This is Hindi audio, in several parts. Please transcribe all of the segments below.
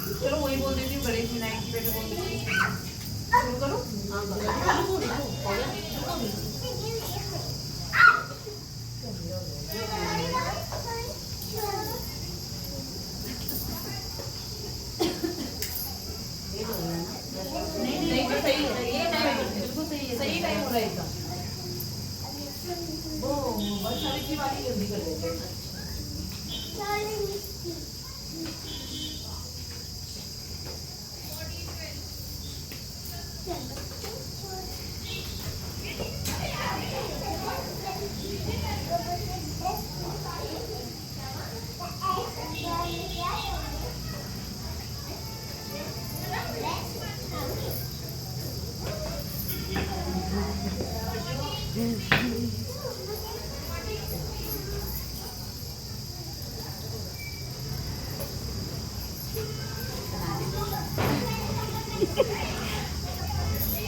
चलो वही बोल देती हूँ, गणेश विनायक की पहले बोल देती हूँ। शुरू करो। नहीं तो सही है, ये टाइम बिल्कुल सही है, सही टाइम हो रहा है एकदम। वो बहुत सारी की वाली जल्दी कर देते हैं।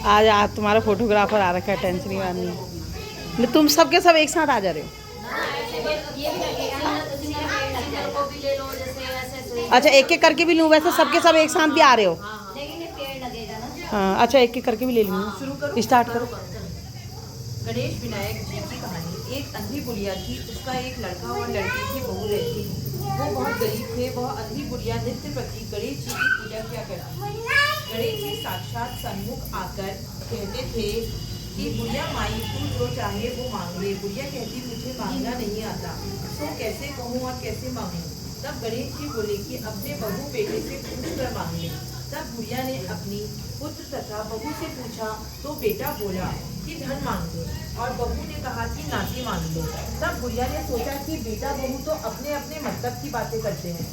आज तुम्हारा फोटोग्राफर आ रखा है, टेंशन नहीं वाली। तुम सबके सब एक साथ आ जा रहे हो। अच्छा एक एक करके भी लूँ, वैसे सबके सब एक साथ भी आ रहे हो। हाँ अच्छा एक एक करके भी ले लूँगी। स्टार्ट करो। गणेश विनायक जी की कहानी। एक अंधी बुढ़िया थी, उसका एक लड़का और लड़की की बहू रहती थी। वो बहुत गरीब थे। वह अंधी बुढ़िया नित्य प्रति गणेश जी की पूजा किया करती। गणेश जी साक्षात सन्मुख आकर कहते थे कि बुढ़िया माई तू जो चाहे वो मांग ले। बुढ़िया कहती मुझे मांगना नहीं आता, तो कैसे कहूँ और कैसे मांगूं। तब गणेश जी बोले कि अपने बहू बेटे से पूछ कर मांग ले। तब बुढ़िया ने अपनी पुत्र तथा बहू से पूछा तो बेटा बोला कि धन मांग लो और बहू ने कहा कि नाती मांग लो। तब बुढ़िया ने सोचा कि बेटा बहू तो अपने अपने मतलब की बातें करते हैं।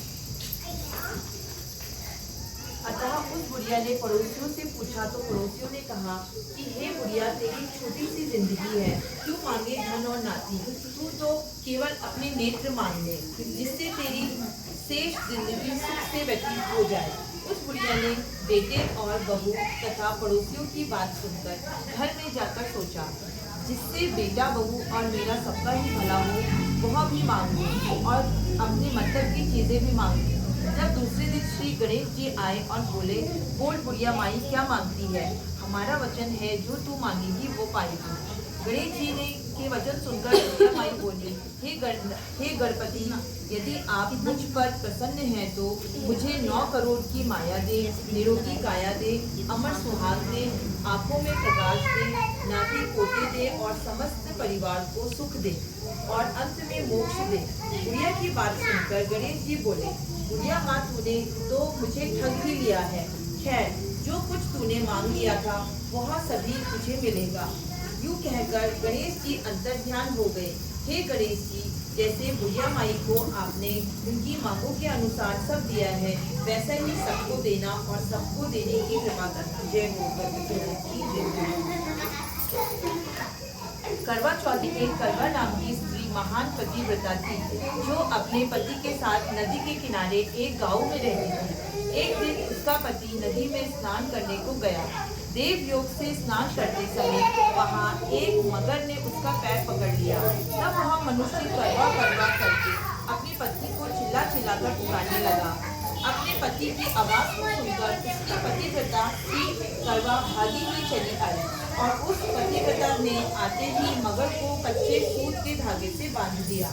अतः उस बुढ़िया ने पड़ोसियों से पूछा तो पड़ोसियों ने कहा कि हे बुढ़िया तेरी छोटी सी जिंदगी है, क्यों मांगे धन और नाती। तू तो केवल अपने नेत्र मांग ले, जिससे तेरी शेष जिंदगी सुख से व्यतीत हो जाए। उस बुढ़िया ने बेटे और बहू तथा पड़ोसियों की बात सुनकर घर में जाकर सोचा जिससे बेटा बहू और मेरा सबका ही भला हो वह भी मांगूं और अपने मतलब की चीजें भी मांगूं। जब दूसरे दिन श्री गणेश जी आए और बोले बोल बुढ़िया माई क्या मांगती है, हमारा वचन है जो तू मांगेगी वो पाएगी। गणेश जी ने के वचन सुनकर बुढ़िया माई बोली हे गणपति यदि आप मुझ पर प्रसन्न हैं तो मुझे 9 करोड़ की माया दे, निरोगी काया दे, अमर सुहाग दे, आंखों में प्रकाश दे, नाती पोते दे और समस्त परिवार को सुख दे और अंत में मोक्ष दे। बुढ़िया की बात सुनकर गणेश जी बोले बुढ़िया माँ तूने तो मुझे ठग ही लिया है। खैर जो कुछ तूने मांग लिया था वह सभी तुझे मिलेगा। यूँ कहकर गणेश जी अंतर्ध्यान हो गए। हे गणेश जी जैसे बुढ़िया माई को आपने उनकी मांगों के अनुसार सब दिया है वैसा ही सबको देना और सबको देने की कृपा करना। जय हो गणेश की जय। करवा चौथ एक करवा नाम की स्त्री महान पतिव्रता थी जो अपने पति के साथ नदी के किनारे एक गांव में रहती थी। एक दिन उसका पति नदी में स्नान करने को गया। देव योग से स्नान करते समय वहाँ एक मगर ने उसका पैर पकड़ लिया। तब वह मनुष्य करवा करवा करके अपनी पत्नी को चिल्ला चिल्ला कर पुकारने लगा। अपने पति की आवाज को सुनकर उसकी पतिव्रता की करवा भागी हुई चली आई और उस पतिव्रता ने आते ही मगर को कच्चे सूत के धागे से बांध दिया।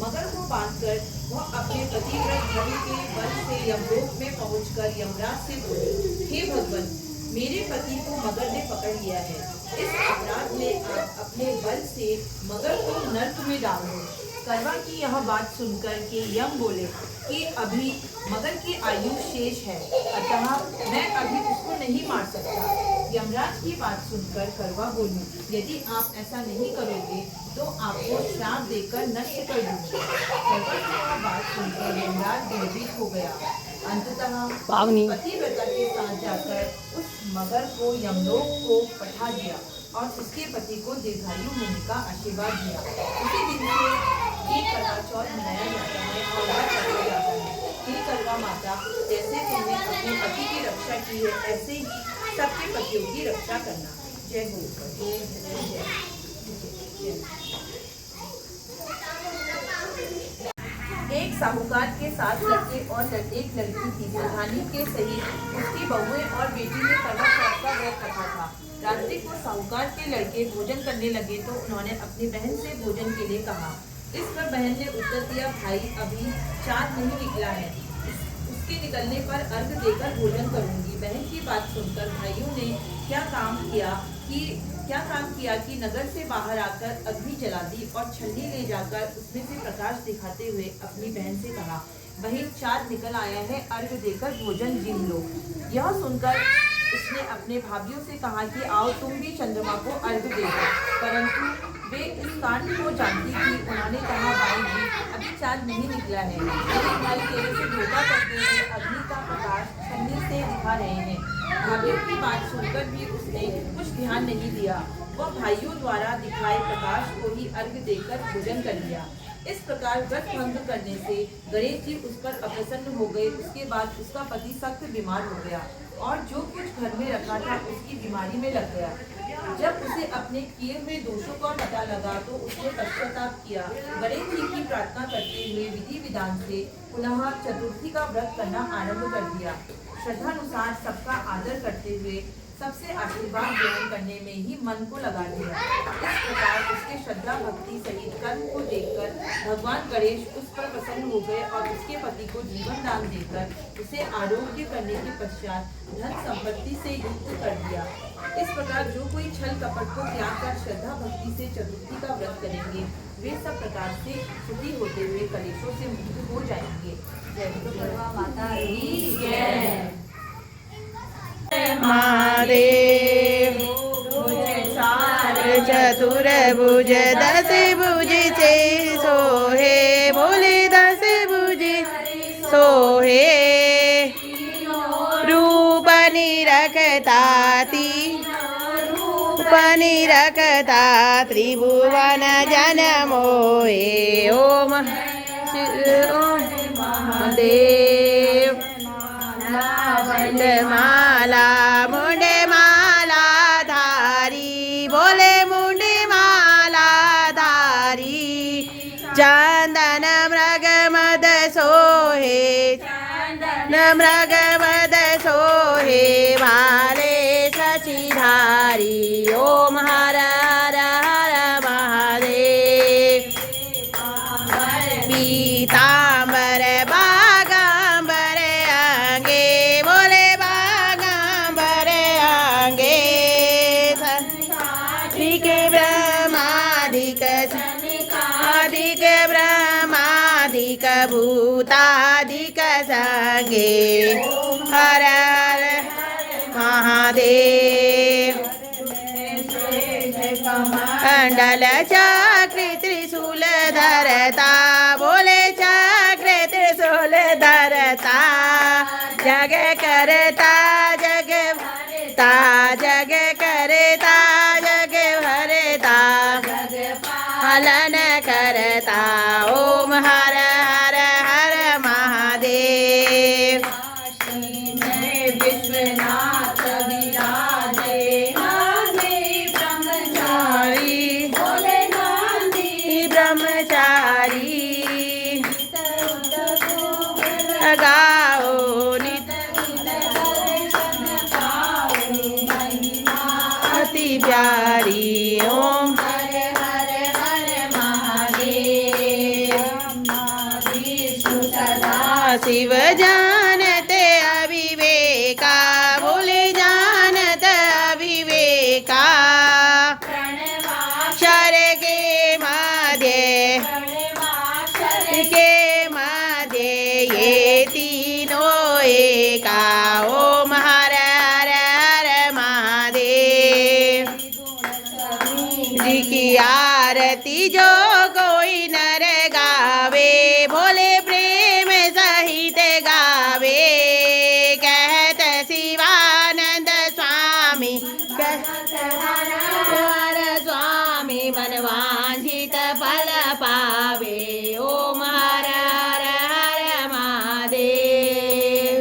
मगर को बांधकर वह अपने पतिव्रत धर्म के बल से यमलोक में पहुंचकर यमराज से बोली हे भगवान मेरे पति को मगर ने पकड़ लिया है। इस अपराध में आप अपने बल से मगर को नर्क में डाल दो। करवा की यह बात सुनकर के यम बोले कि अभी मगर की आयु शेष है, अतः मैं अभी उसको नहीं मार सकता। यमराज की बात सुनकर करवा बोली यदि आप ऐसा नहीं करोगे तो आपको श्राप देकर नष्ट कर दूंगी। करवा की यह बात सुनकर यमराज भयभीत हो गया। अंततः पतिव्रता के साथ जाकर उस मगर को यमलोक को पठा दिया और उसके पति को दीर्घायु होने का आशीर्वाद दिया। उसी दिन से ये करवा चौथ मनाया जाता है और व्रत रखा जाता है। हे करवा माता जैसे तुमने अपने पति की रक्षा की है ऐसे ही सबके पतियों की रक्षा करना। जय हो। एक साहूकार के 7 लड़के और एक लड़की थी। प्रधानी के सहित उसकी बहुएं और बेटी ने करवा चौथ का व्रत रखा था। रात्रि को साहूकार के लड़के भोजन करने लगे तो उन्होंने अपनी बहन से भोजन के लिए कहा। इस पर बहन ने उत्तर दिया, भाई अभी चाँद नहीं निकला है, उसके निकलने पर अर्घ देकर भोजन करूंगी। बहन की बात सुनकर भाइयों ने क्या काम किया कि नगर से बाहर आकर अग्नि जला दी और छन्नी ले जाकर उसमें से प्रकाश दिखाते हुए अपनी बहन से कहा, बहन चाँद निकल आया है, अर्घ देकर भोजन जीम लो। यह सुनकर उसने अपने भाइयों से कहा कि आओ तुम भी चंद्रमा को अर्घ दे दो, परंतु वे इस कांड को जानती थी। उन्होंने कहा, भाई जी अभी चाँद नहीं निकला है, मेरे भाई तेरे से धोखा करते हुए अग्नि का प्रकाश छन्नी से दिखा रहे हैं। भाइयों की बात सुनकर भी उसने कुछ ध्यान नहीं दिया, वह भाइयों द्वारा दिखाए प्रकाश को ही अर्घ देकर भोजन कर लिया। इस प्रकार व्रत भंग करने से गणेश जी उस पर अप्रसन्न हो गए। उसके बाद उसका पति सख्त बीमार हो गया और जो कुछ घर में रखा था उसकी बीमारी में लग गया। जब उसे अपने किए हुए दोषों का पता लगा तो उसने पश्चाताप किया। गणेश जी की प्रार्थना करते हुए विधि विधान से पुनः चतुर्थी का व्रत करना आरंभ कर दिया। श्रद्धानुसार सबका आदर करते हुए सबसे आशीर्वाद ग्रहण करने में ही मन को लगा दिया। इस प्रकार उसके श्रद्धा भक्ति सहित कर्म को देखकर भगवान गणेश उस पर प्रसन्न हो गए और उसके पति को जीवन दान देकर उसे आरोग्य करने के पश्चात धन संपत्ति से युक्त कर दिया। इस प्रकार जो कोई छल कपट को त्याग कर श्रद्धा भक्ति से चतुर्थी का व्रत करेंगे वे सब प्रकार से सुखी होते हुए कलेशों से मुक्त हो जाएंगे। जय विश्वकर्मा माता की जय। महादेव चतुर्भुज 10 भुज से सोहे, बोले 10 भुज सोहे। रूप निरखता त्रिभुवन जन मोहे। ओम महादेव माला मुंडे माला धारी, बोले मुंडे माला धारी। चंदन मृग मद सोहे, मृग मद सोहे, भाले शशिधारी। ओम हर हर हर महादेव। पीतांबर बागांबर अंगे, बोले बागांबर अंगे। अधिक ब्रह्माधिक अधिक ब्रह्माधिक भूताधिक संगे। हर हर महादेव। मंडल चक्र त्रिशूल धरता, बोले चक्र त्रिशूल धरता। जग करता जग भरता, जग करता जग भरता, पालन करता। ओम हर हर हर महादेव। विश्वनाथ विराजे ब्रह्मचारी, बोले नांदी ब्रह्मचारी। गाओ नित अति प्यारी। ओम हर हर हर महादेव। शिव जानते अविवेका, बोले जानत अविवेका। प्रणवाक्षर के मध्य ये तीनों एका। ओम हर हर हर महादेव। जी की आरती जो कोई नर गावे, बोले प्रेम सहित गावे। कहत शिवानंद स्वामी, स्वामी मनवांछित फल पावे। ओम हर हर हर महादेव।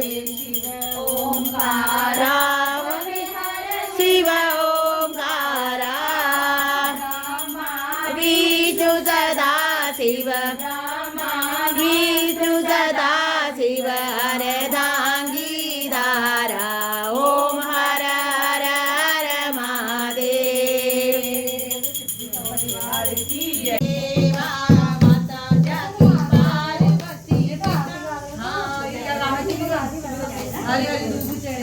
हरी हरी दूध भी चढ़े।